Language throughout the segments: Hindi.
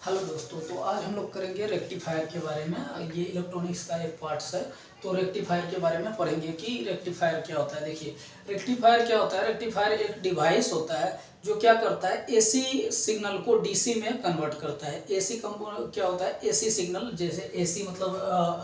हेलो दोस्तों, तो आज हम लोग करेंगे रेक्टिफायर के बारे में। ये इलेक्ट्रॉनिक्स का एक पार्ट्स है। तो रेक्टिफायर के बारे में पढ़ेंगे कि रेक्टिफायर क्या होता है। देखिए, रेक्टिफायर क्या होता है। रेक्टिफायर एक डिवाइस होता है जो क्या करता है, एसी सिग्नल को डीसी में कन्वर्ट करता है। एसी क्या होता है, एसी सिग्नल, जैसे एसी मतलब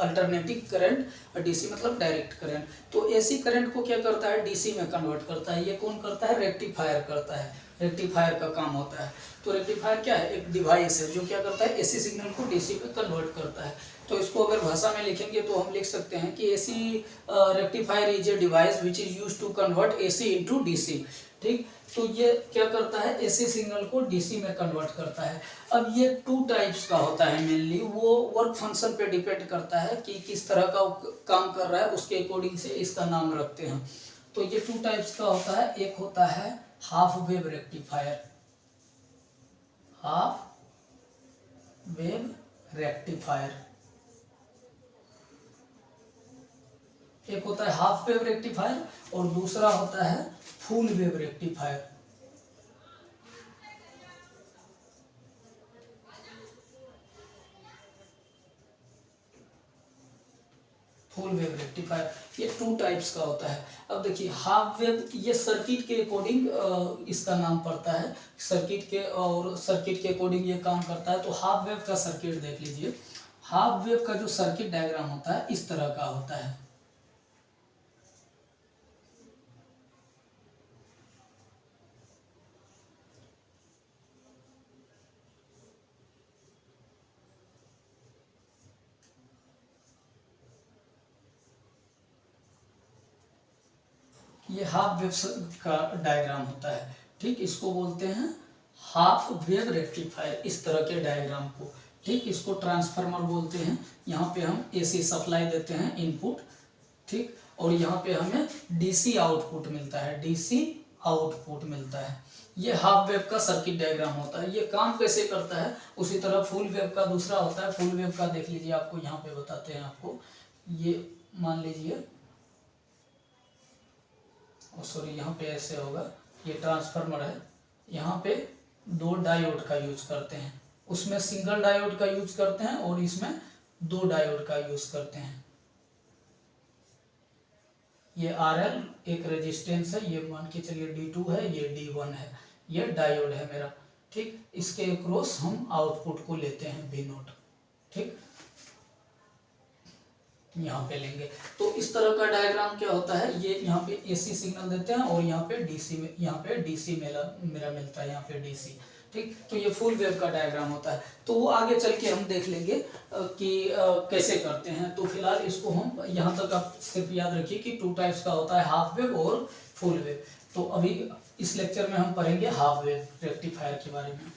अल्टरनेटिंग करंट और डीसी मतलब डायरेक्ट करंट। तो एसी करंट को क्या करता है, डीसी में कन्वर्ट करता है। ये कौन करता है, रेक्टिफायर करता है। रेक्टिफायर का काम होता है। तो रेक्टिफायर क्या है, एक डिवाइस है जो क्या करता है, एसी सिग्नल को डीसी में कन्वर्ट करता है। तो इसको अगर भाषा में लिखेंगे तो हम लिख सकते हैं कि AC rectifier is a device which is used to convert AC into DC. ठीक, तो ये क्या करता है, एसी सिग्नल को डीसी में कन्वर्ट करता है। अब ये टू टाइप्स का होता है मेनली। वो वर्क फंक्शन पे डिपेंड करता है कि किस तरह का काम कर रहा है, उसके अकॉर्डिंग से इसका नाम रखते हैं। तो ये टू टाइप्स का होता है। एक होता है half wave rectifier, half wave rectifier. एक होता है हाफ वेव रेक्टिफायर और दूसरा होता है full wave rectifier. Full wave rectifier, ये टू टाइप्स का होता है। अब देखिए, हाफ वेव ये सर्किट के अकॉर्डिंग इसका नाम पड़ता है। सर्किट के और सर्किट के अकॉर्डिंग ये काम करता है। तो हाफ वेव का सर्किट देख लीजिए। हाफ वेव का जो सर्किट डायग्राम होता है इस तरह का होता है। ये हाफ वेव का डायग्राम होता है। ठीक, इसको बोलते हैं हाफ वेव रेक्टिफायर, इस तरह के डायग्राम को। ठीक, इसको ट्रांसफार्मर बोलते हैं। यहाँ पे हम एसी सप्लाई देते हैं, इनपुट। ठीक, और यहाँ पे हमें डीसी आउटपुट मिलता है, डीसी आउटपुट मिलता है। ये हाफ वेव का सर्किट डायग्राम होता है। ये काम कैसे करता है, उसी तरह फुल वेव का दूसरा होता है। फुल वेव का देख लीजिए, आपको यहाँ पे बताते हैं आपको। ये मान लीजिए, सॉरी, यहाँ पे ऐसे होगा। ये ट्रांसफार्मर है। यहाँ पे दो डायोड का यूज करते हैं। उसमें सिंगल डायोड का यूज करते हैं और इसमें दो डायोड का यूज करते हैं। ये RL एक रेजिस्टेंस है, ये मान के चलिए D2 है, ये D1 है, ये डायोड है मेरा। ठीक, इसके अक्रॉस हम आउटपुट को लेते हैं V0। ठीक, यहाँ पे लेंगे। तो इस तरह का डायग्राम क्या होता है, ये यहाँ पे एसी सिग्नल देते हैं और यहाँ पे डीसी में, यहाँ पे डीसी मेरा मिलता है, यहाँ पे डीसी। ठीक, तो ये फुल वेव का डायग्राम होता है। तो वो आगे चल के हम देख लेंगे कि कैसे करते हैं। तो फिलहाल इसको हम यहाँ तक आप सिर्फ याद रखिए कि टू टाइप्स का होता है, हाफ वेव और फुल वेव। तो अभी इस लेक्चर में हम पढ़ेंगे हाफ वेव रेक्टिफायर के बारे में।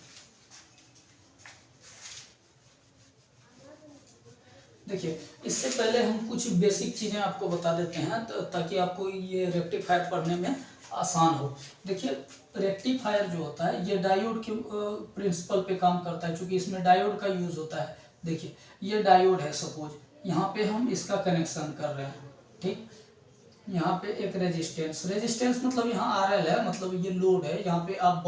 देखिए, इससे पहले हम कुछ बेसिक चीज़ें आपको बता देते हैं ताकि आपको ये रेक्टिफायर पढ़ने में आसान हो। देखिए, रेक्टिफायर जो होता है ये डायोड के प्रिंसिपल पे काम करता है, क्योंकि इसमें डायोड का यूज होता है। देखिए, ये डायोड है, सपोज यहाँ पे हम इसका कनेक्शन कर रहे हैं। ठीक, यहाँ पे एक रेजिस्टेंस मतलब यहाँ RL है, मतलब ये लोड है। यहाँ पे आप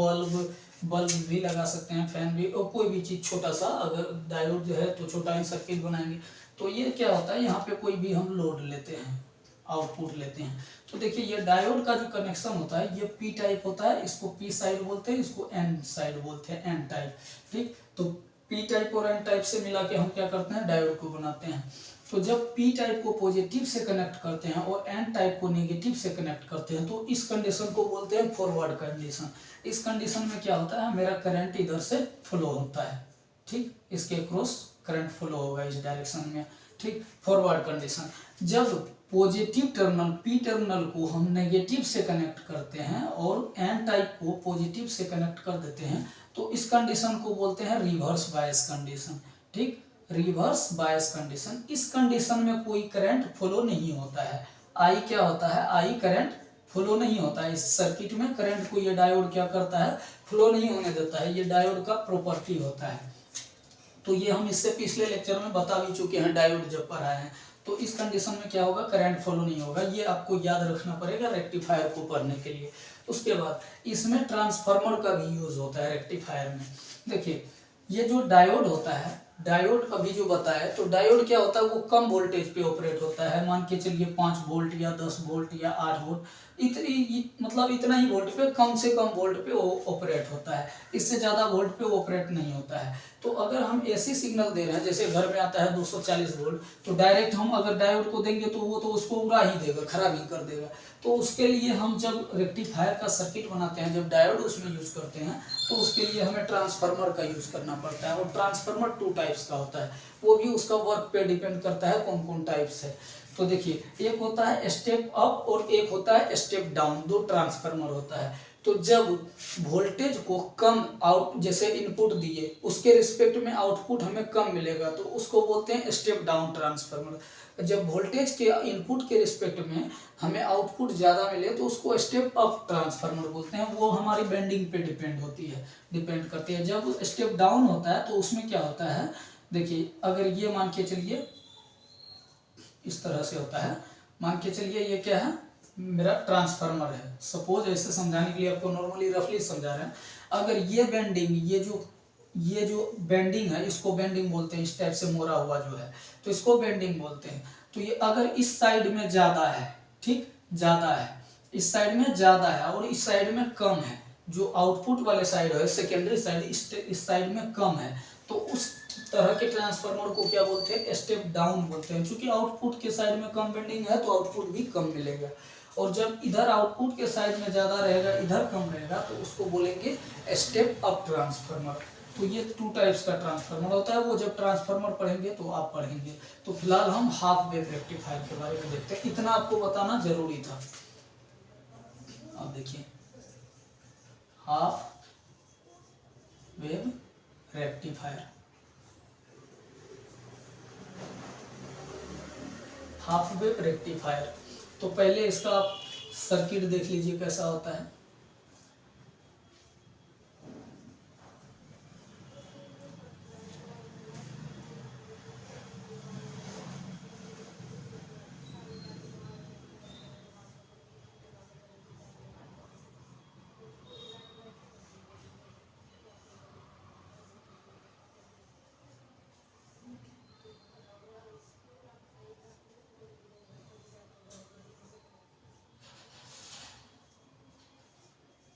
बल्ब भी लगा सकते हैं, फैन भी, और कोई भी चीज़ छोटा सा, अगर डायोड जो है तो छोटा ही सर्किट बनाएंगे। तो ये क्या होता है, यहाँ पे कोई भी हम लोड लेते हैं, आउटपुट लेते हैं। तो देखिए, ये डायोड का जो कनेक्शन होता है ये पी टाइप होता है। इसको पी साइड बोलते हैं, इसको एन साइड बोलते हैं, एन टाइप। ठीक, तो पी टाइप और एन टाइप से मिला के हम क्या करते हैं, डायोड को बनाते हैं। तो जब पी टाइप को पॉजिटिव से कनेक्ट करते हैं और एन टाइप को नेगेटिव से कनेक्ट करते हैं, तो इस कंडीशन को बोलते हैं फॉरवर्ड कंडीशन। इस कंडीशन में क्या होता है, मेरा करंट इधर से फ्लो होता है। ठीक, इसके क्रॉस करंट फ्लो होगा इस डायरेक्शन में। ठीक, फॉरवर्ड कंडीशन। जब पॉजिटिव टर्मिनल पी टर्मिनल को हम नेगेटिव से कनेक्ट करते हैं और एन टाइप को पॉजिटिव से कनेक्ट कर देते हैं, तो इस कंडीशन को बोलते हैं रिवर्स बायस कंडीशन। ठीक, रिवर्स बायस कंडीशन। इस कंडीशन में कोई करंट फ्लो नहीं होता है। आई क्या होता है, आई करंट फ्लो नहीं होता है। इस सर्किट में करंट को ये डायोड क्या करता है, फ्लो नहीं होने देता है। ये डायोड का प्रॉपर्टी होता है। तो ये हम इससे पिछले लेक्चर में बता भी चुके हैं, डायोड जब पढ़ाए हैं। तो इस कंडीशन में क्या होगा, करंट फ्लो नहीं होगा। ये आपको याद रखना पड़ेगा रेक्टिफायर को पढ़ने के लिए। उसके बाद इसमें ट्रांसफार्मर का भी यूज होता है रेक्टिफायर में। देखिए, ये जो डायोड होता है, डायोड अभी जो बताया, तो डायोड क्या होता है, वो कम वोल्टेज पे ऑपरेट होता है। मान के चलिए 5 वोल्ट या 10 वोल्ट या 8 वोल्ट, मतलब इतना ही वोल्ट पे, कम से कम वोल्ट पे वो ऑपरेट होता है, इससे ज़्यादा वोल्ट पे ऑपरेट नहीं होता है। तो अगर हम एसी सिग्नल दे रहे हैं, जैसे घर में आता है 240 वोल्ट, तो डायरेक्ट हम अगर डायोड को देंगे तो वो तो उसको उड़ा ही देगा, खराब ही कर देगा। तो उसके लिए हम जब रेक्टिफायर का सर्किट बनाते हैं, जब डायोड उसमें यूज़ करते हैं, तो उसके लिए हमें ट्रांसफार्मर का यूज़ करना पड़ता है। और ट्रांसफार्मर 2 टाइप्स का होता है, वो भी उसका वर्क पे डिपेंड करता है कौन कौन टाइप्स है। तो देखिए, एक होता है स्टेप अप और एक होता है स्टेप डाउन, 2 ट्रांसफार्मर होता है। तो जब वोल्टेज को कम आउट, जैसे इनपुट दिए उसके रिस्पेक्ट में आउटपुट हमें कम मिलेगा, तो उसको बोलते हैं स्टेप डाउन ट्रांसफार्मर। जब वोल्टेज के इनपुट के रिस्पेक्ट में हमें आउटपुट ज़्यादा मिले, तो उसको स्टेप अप ट्रांसफार्मर बोलते हैं। वो हमारी बेंडिंग पे डिपेंड करती है। जब स्टेप डाउन होता है तो उसमें क्या होता है, देखिए, अगर ये मान के चलिए इस तरह से होता है, मान के चलिए ये क्या है, मेरा ट्रांसफार्मर है, सपोज, ऐसे समझाने के लिए आपको नॉर्मली रफली समझा रहे हैं। अगर ये बेंडिंग, ये जो बेंडिंग है, इसको बेंडिंग बोलते हैं, इस टाइप से मोड़ा हुआ जो है, तो इसको बेंडिंग बोलते हैं। तो ये अगर इस साइड में ज़्यादा है, ठीक, ज़्यादा है, इस साइड में ज़्यादा है और इस साइड में कम है, जो आउटपुट वाले साइड है, सेकेंडरी साइड इस साइड में कम है, तो उस तरह के ट्रांसफार्मर को क्या बोलते हैं, स्टेप डाउन बोलते हैं। क्योंकि आउटपुट के साइड में कम बेंडिंग है, तो आउटपुट भी कम मिलेगा। और जब इधर आउटपुट के साइड में ज़्यादा रहेगा, इधर कम रहेगा, तो उसको बोलेंगे स्टेप अप ट्रांसफार्मर। तो ये 2 टाइप्स का ट्रांसफार्मर होता है। वो जब ट्रांसफार्मर पढ़ेंगे तो आप पढ़ेंगे। तो फिलहाल हम हाफ वेव रेक्टिफायर के बारे में देखते हैं, इतना आपको बताना जरूरी था। अब देखिए, half wave rectifier, half wave rectifier. तो पहले इसका आप सर्किट देख लीजिए कैसा होता है।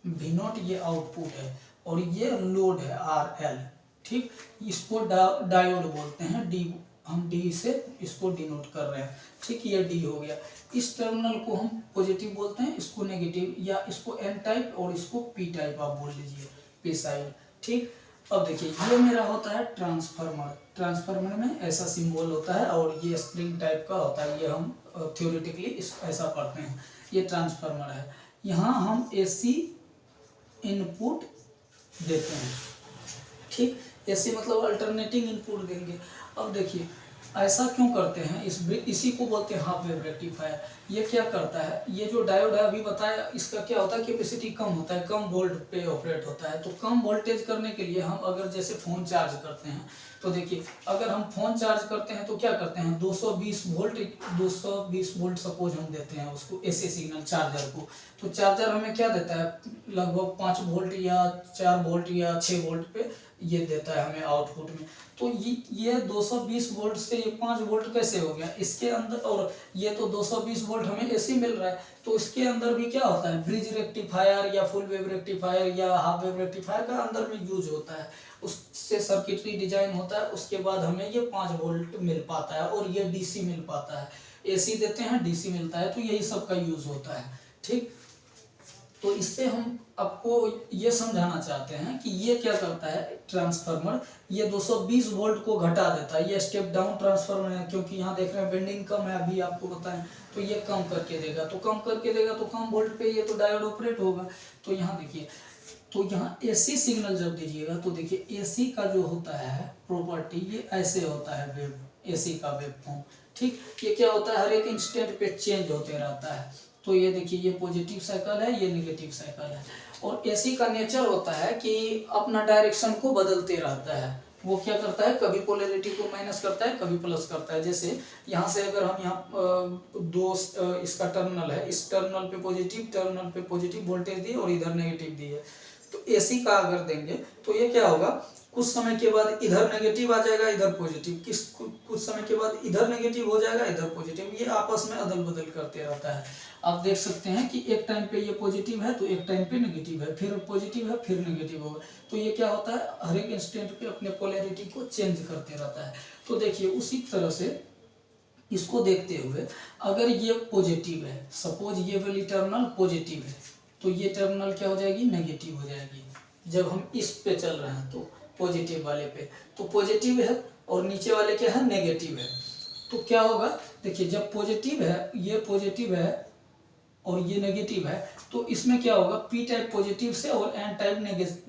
V नॉट ये आउटपुट है और ये लोड है RL, ठीक। इसको डायोड बोलते हैं, डी, हम डी से इसको डिनोट कर रहे हैं, ठीक। ये डी हो गया। इस टर्मिनल को हम पॉजिटिव बोलते हैं, इसको नेगेटिव, या इसको एन टाइप और इसको पी टाइप आप बोल लीजिए, पी साइड, ठीक। अब देखिए, ये मेरा होता है ट्रांसफार्मर। ट्रांसफार्मर में ऐसा सिंबल होता है और ये स्प्रिंग टाइप का होता है, ये हम थ्योरेटिकली ऐसा पढ़ते हैं। ये ट्रांसफार्मर है। यहाँ हम AC इनपुट देते हैं, ठीक। ऐसे मतलब अल्टरनेटिंग इनपुट देंगे। अब देखिए, ऐसा क्यों करते हैं, इसी को बोलते हैं हाफ वेव रेक्टिफायर। ये क्या करता है, ये जो डायोड है अभी बताया, इसका क्या होता है, कैपेसिटी कम होता है, कम वोल्ट पे ऑपरेट होता है। तो कम वोल्टेज करने के लिए हम अगर जैसे फ़ोन चार्ज करते हैं, तो देखिए, अगर हम फ़ोन चार्ज करते हैं तो क्या करते हैं, 220 वोल्ट सपोज हम देते हैं उसको, ऐसे सिग्नल चार्जर को। तो चार्जर हमें क्या देता है, लगभग 5 वोल्ट या 4 वोल्ट या 6 वोल्ट पे ये देता है हमें आउटपुट में। तो ये 220 वोल्ट से ये 5 वोल्ट कैसे हो गया इसके अंदर, और ये तो 220 वोल्ट हमें ऐसे मिल रहा है। तो इसके अंदर भी क्या होता है, ब्रिज रेक्टिफायर या फुल वेव रेक्टिफायर या हाफ वेव रेक्टिफायर का अंदर में यूज होता है। उससे सर्किटरी डिजाइन होता है, उसके बाद हमें ये 5 वोल्ट मिल पाता है और ये DC मिल पाता है। AC देते हैं, DC मिलता है, तो यही सब का यूज होता है, ठीक। तो इससे हम आपको ये समझाना चाहते हैं कि ये क्या करता है ट्रांसफार्मर, ये 220 वोल्ट को घटा देता है। ये स्टेप डाउन ट्रांसफार्मर है, क्योंकि यहाँ देख रहे हैं बेंडिंग कम है, अभी आपको बताएं, तो ये कम करके देगा। तो कम करके देगा तो कम वोल्ट पे ये तो डायोड ऑपरेट होगा। तो यहाँ देखिए, तो यहाँ AC सिग्नल जब दीजिएगा, तो देखिए AC का जो होता है प्रॉपर्टी, ये ऐसे होता है वेव, AC का वेव फॉर्म, ठीक। ये क्या होता है, हर एक इंस्टेंट पे चेंज होते रहता है। तो ये देखिए, ये पॉजिटिव साइकिल है, ये नेगेटिव साइकिल है। और AC का नेचर होता है कि अपना डायरेक्शन को बदलते रहता है। वो क्या करता है, कभी पोलैरिटी को माइनस करता है, कभी प्लस करता है। जैसे यहाँ से अगर हम यहाँ इसका टर्मिनल है, इस टर्मिनल पे पॉजिटिव, टर्मिनल पे पॉजिटिव वोल्टेज दिए और इधर नेगेटिव दिए, तो AC का अगर देंगे तो ये क्या होगा, कुछ समय के बाद इधर नेगेटिव आ जाएगा, इधर पॉजिटिव, कुछ समय के बाद इधर नेगेटिव हो जाएगा, इधर पॉजिटिव, ये आपस में अदल बदल करते रहता है। आप देख सकते हैं कि एक टाइम पे ये पॉजिटिव है तो एक टाइम पे नेगेटिव है, फिर पॉजिटिव है फिर नेगेटिव होगा। तो ये क्या होता है, हर एक इंस्टेंट पे अपने पोलैरिटी को चेंज करते रहता है। तो देखिए उसी तरह से इसको देखते हुए अगर ये पॉजिटिव है, सपोज ये वाली टर्मिनल पॉजिटिव है, तो ये टर्मिनल क्या हो जाएगी, नेगेटिव हो जाएगी। जब हम इस पे चल रहे हैं तो पॉजिटिव वाले पे, तो पॉजिटिव है और नीचे वाले क्या है, नेगेटिव है। तो क्या होगा, देखिए जब पॉजिटिव है, ये पॉजिटिव है और ये नेगेटिव है, तो इसमें क्या होगा, पी टाइप पॉजिटिव से और एन टाइप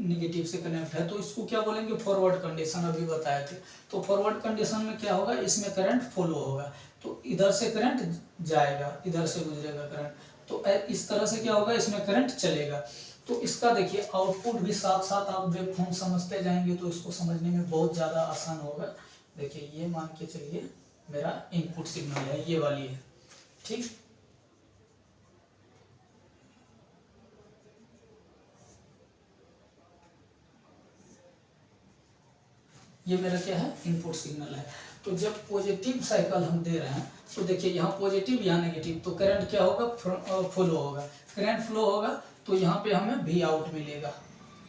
नेगेटिव से कनेक्ट है, तो इसको क्या बोलेंगे, फॉरवर्ड कंडीशन, अभी बताए थे। तो फॉरवर्ड कंडीशन में क्या होगा, इसमें करंट फॉलो होगा, तो इधर से करंट जाएगा, इधर से गुजरेगा करंट, तो इस तरह से क्या होगा, इसमें करंट चलेगा। तो इसका देखिए आउटपुट भी साथ साथ आप वेवफॉर्म समझते जाएंगे तो इसको समझने में बहुत ज़्यादा आसान होगा। देखिए ये मान के चलिए मेरा इनपुट सिग्नल है, ये वाली है, ठीक। ये मेरा क्या है, इनपुट सिग्नल है। तो जब पॉजिटिव साइकिल हम दे रहे हैं तो देखिए यहाँ पॉजिटिव यहाँ नेगेटिव, तो करंट क्या होगा, फ्लो होगा। करंट फ्लो होगा तो यहाँ पे हमें वी आउट मिलेगा,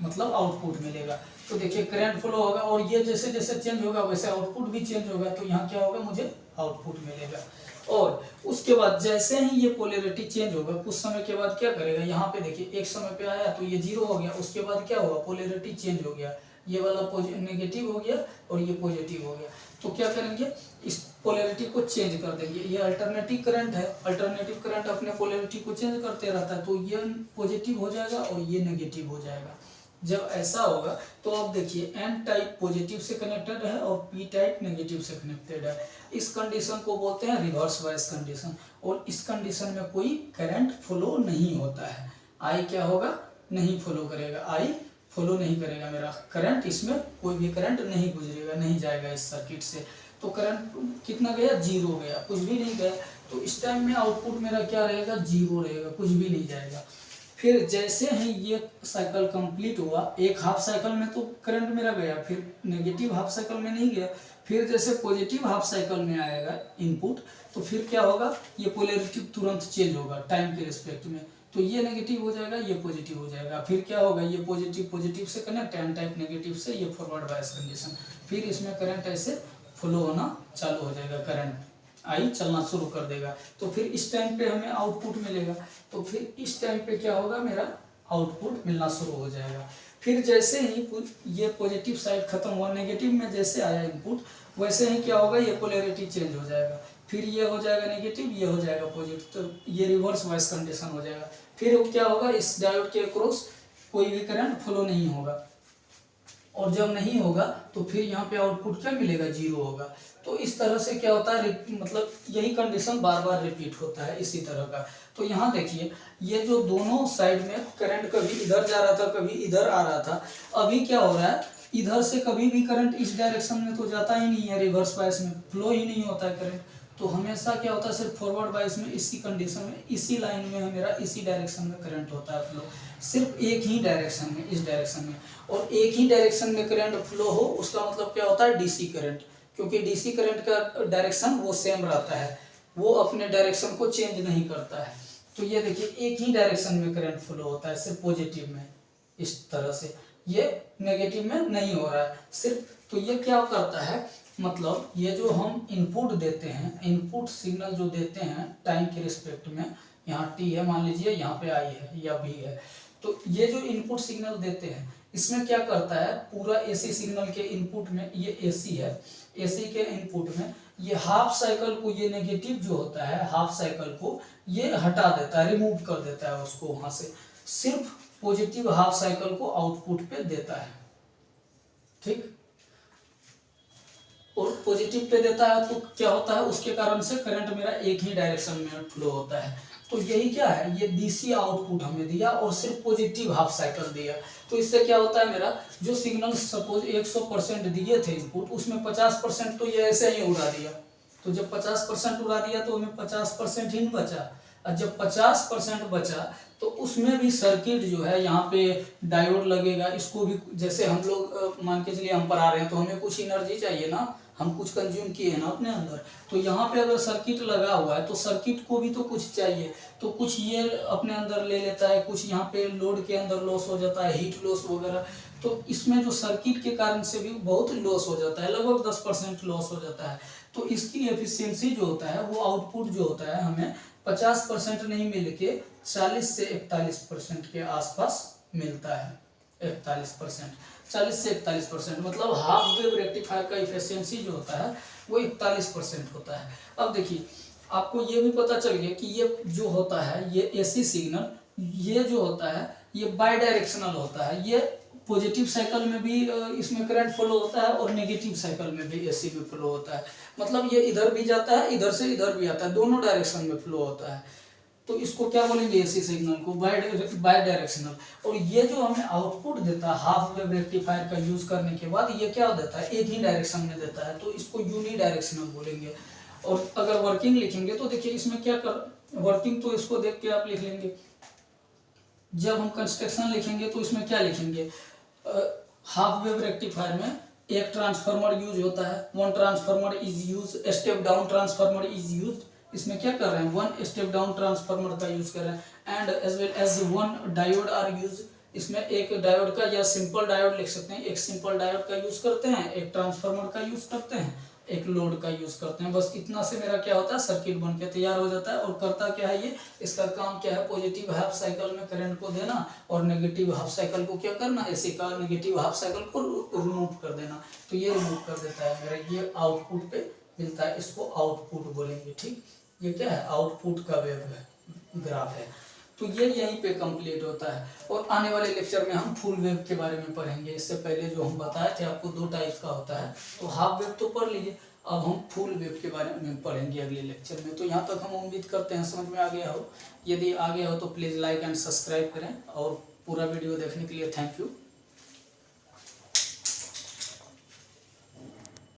मतलब आउटपुट मिलेगा। तो देखिए करंट फ्लो होगा और ये जैसे जैसे चेंज होगा वैसे आउटपुट भी चेंज होगा, तो यहाँ क्या होगा, मुझे आउटपुट मिलेगा। और उसके बाद जैसे ही ये पोलैरिटी चेंज होगा, कुछ समय के बाद क्या करेगा, यहाँ पे देखिए एक समय पे आया तो ये जीरो हो गया, उसके बाद क्या हुआ, पोलैरिटी चेंज हो गया, ये वाला नेगेटिव हो गया और ये पॉजिटिव हो गया। तो क्या करेंगे, इस पोलैरिटी को चेंज कर देंगे। ये अल्टरनेटिव करंट है, अल्टरनेटिव करंट अपने पोलैरिटी को चेंज करते रहता है, तो ये पॉजिटिव हो जाएगा और ये नेगेटिव हो जाएगा। जब ऐसा होगा तो अब देखिए एन टाइप पॉजिटिव से कनेक्टेड है और पी टाइप नेगेटिव से कनेक्टेड है। इस कंडीशन को बोलते हैं रिवर्स बायस कंडीशन, और इस कंडीशन में कोई करंट फ्लो नहीं होता है। आई क्या होगा, नहीं फ्लो करेगा, आई फॉलो नहीं करेगा, मेरा करंट, इसमें कोई भी करंट नहीं गुजरेगा, नहीं जाएगा इस सर्किट से। तो करंट कितना गया, जीरो गया, कुछ भी नहीं गया। तो इस टाइम में आउटपुट मेरा क्या रहेगा, जीरो रहेगा, कुछ भी नहीं जाएगा। फिर जैसे ही ये साइकिल कंप्लीट हुआ, एक हाफ साइकिल में तो करंट मेरा गया, फिर नेगेटिव हाफ साइकिल में नहीं गया, फिर जैसे पॉजिटिव हाफ साइकिल में आएगा इनपुट, तो फिर क्या होगा, ये पोलैरिटी तुरंत चेंज होगा टाइम के रिस्पेक्ट में। तो ये नेगेटिव हो जाएगा, ये पॉजिटिव हो जाएगा, फिर क्या होगा, ये पॉजिटिव पॉजिटिव से कनेक्ट, एन टाइप नेगेटिव से, ये फॉरवर्ड बायस कंडीशन, फिर इसमें करंट ऐसे फ्लो होना चालू हो जाएगा, करंट आई चलना शुरू कर देगा। तो फिर इस टाइम पे हमें आउटपुट मिलेगा, तो फिर इस टाइम पे क्या होगा, मेरा आउटपुट मिलना शुरू हो जाएगा। फिर जैसे ही ये पॉजिटिव साइड खत्म हुआ, नेगेटिव में जैसे आया इनपुट, वैसे ही क्या होगा, ये पोलैरिटी चेंज हो जाएगा, फिर ये हो जाएगा नेगेटिव, ये हो जाएगा पॉजिटिव, तो ये रिवर्स बायस कंडीशन हो जाएगा। फिर क्या होगा, इस डायोड के अक्रॉस कोई भी करंट फ्लो नहीं होगा, और जब नहीं होगा तो फिर यहाँ पे आउटपुट क्या मिलेगा, जीरो होगा। तो इस तरह से क्या होता है, मतलब यही कंडीशन बार बार रिपीट होता है इसी तरह का। तो यहाँ देखिए ये जो दोनों साइड में करंट कभी इधर जा रहा था कभी इधर आ रहा था, अभी क्या हो रहा है, इधर से कभी भी करंट इस डायरेक्शन में तो जाता ही नहीं है, रिवर्स बायस में फ्लो ही नहीं होता है करंट। तो हमेशा क्या होता है, सिर्फ फॉरवर्ड बायस में इसी कंडीशन में, इसी लाइन में मेरा इसी डायरेक्शन में करंट होता है फ्लो, सिर्फ एक ही डायरेक्शन में, इस डायरेक्शन में। और एक ही डायरेक्शन में करंट फ्लो हो, उसका मतलब क्या होता है, डीसी करंट, क्योंकि डीसी करंट का डायरेक्शन वो सेम रहता है, वो अपने डायरेक्शन को चेंज नहीं करता है। तो ये देखिए एक ही डायरेक्शन में करंट फ्लो होता है, सिर्फ पॉजिटिव में, इस तरह से, ये नेगेटिव में नहीं हो रहा है सिर्फ। तो ये क्या करता है, मतलब ये जो हम इनपुट देते हैं, इनपुट सिग्नल जो देते हैं टाइम के रिस्पेक्ट में, यहाँ टी है मान लीजिए, यहाँ पे आई है या भी है, तो ये जो इनपुट सिग्नल देते हैं इसमें क्या करता है, पूरा एसी सिग्नल के इनपुट में, ये एसी है, एसी के इनपुट में ये हाफ साइकिल को, ये नेगेटिव जो होता है हाफ साइकिल को ये हटा देता है, रिमूव कर देता है उसको वहां से, सिर्फ पॉजिटिव हाफ साइकिल को आउटपुट पे देता है, ठीक। और पॉजिटिव पे देता है तो क्या होता है, उसके कारण से करंट मेरा एक ही डायरेक्शन में फ्लो होता है। तो यही क्या है, ये डीसी आउटपुट हमें दिया और सिर्फ पॉजिटिव हाफ साइकिल दिया। तो इससे क्या होता है, मेरा जो सिग्नल सपोज 100% दिए थे इनपुट, उसमें 50% तो ये ऐसे ही उड़ा दिया। तो जब 50% उड़ा दिया तो हमें 50% ही बचा, और जब 50% बचा तो उसमें भी सर्किट जो है यहाँ पे डायोड लगेगा, इसको भी जैसे हम लोग मान के चलिए हम पढ़ा रहे हैं तो हमें कुछ एनर्जी चाहिए ना, हम कुछ कंज्यूम किए हैं ना अपने अंदर, तो यहाँ पे अगर सर्किट लगा हुआ है तो सर्किट को भी तो कुछ चाहिए, तो कुछ ये अपने अंदर ले लेता है, कुछ यहाँ पे लोड के अंदर लॉस हो जाता है, हीट लॉस वगैरह, तो इसमें जो सर्किट के कारण से भी बहुत लॉस हो जाता है, लगभग 10% लॉस हो जाता है। तो इसकी एफिशिएंसी जो होता है वो आउटपुट जो होता है हमें 50% नहीं मिल के 40 से 41% के आसपास मिलता है। 41%, 40 से 41%, मतलब हाफ वेव रेक्टिफायर का इफिशियंसी जो होता है वो 41% होता है। अब देखिए आपको ये भी पता चल गया कि ये जो होता है ये एसी सिग्नल, ये जो होता है ये बाई डायरेक्शनल होता है, ये पॉजिटिव साइकिल में भी इसमें करंट फ्लो होता है और नेगेटिव साइकिल में भी एसी में फ्लो होता है, मतलब ये इधर भी जाता है इधर से इधर भी आता है, दोनों डायरेक्शन में फ्लो होता है। तो इसको क्या बोलेंगे, एसी सिग्नल को बाय डायरेक्शनल। और ये जो हमें आउटपुट देता है हाफ वेव रेक्टिफायर का यूज करने के बाद, ये क्या देता है, एक ही डायरेक्शन में देता है, तो इसको यूनी डायरेक्शनल बोलेंगे। और अगर वर्किंग लिखेंगे तो देखिए इसमें क्या कर वर्किंग, तो इसको देख के आप लिख लेंगे। जब हम कंस्ट्रक्शन लिखेंगे तो इसमें क्या लिखेंगे, हाफ वेव रेक्टिफायर में एक ट्रांसफार्मर यूज होता है, one transformer is use, step down transformer is use, इसमें क्या कर रहे हैं, वन स्टेप डाउन ट्रांसफार्मर का यूज कर रहे हैं, and as well as one diode are use, इसमें एक डायोड का या सिंपल डायोड लिख सकते हैं, एक सिंपल डायोड का यूज करते हैं, एक ट्रांसफार्मर का यूज करते हैं, एक लोड का यूज करते हैं। बस इतना से मेरा क्या होता है, सर्किट बन के तैयार हो जाता है। और करता क्या है ये, इसका काम क्या है, पॉजिटिव हाफ साइकिल में करंट को देना और नेगेटिव हाफ साइकिल को क्या करना, एसी का नेगेटिव हाफ साइकिल को रिमूव कर देना। तो ये रिमूव कर देता है मेरा, ये आउटपुट पे मिलता है, इसको आउटपुट बोलेंगे। ठीक, ये क्या है, आउटपुट का वेव है, ग्राफ है। तो ये यहीं पे कंप्लीट होता है। और आने वाले लेक्चर में हम फुल वेव के बारे में पढ़ेंगे। इससे पहले जो हम बताए थे आपको 2 टाइप्स का होता है, तो हाफ वेव तो पढ़ लीजिए, अब हम फुल वेव के बारे में पढ़ेंगे अगले लेक्चर में। तो यहाँ तक हम उम्मीद करते हैं समझ में आ गया हो। यदि आ गया हो तो प्लीज़ लाइक एंड सब्सक्राइब करें, और पूरा वीडियो देखने के लिए थैंक यू।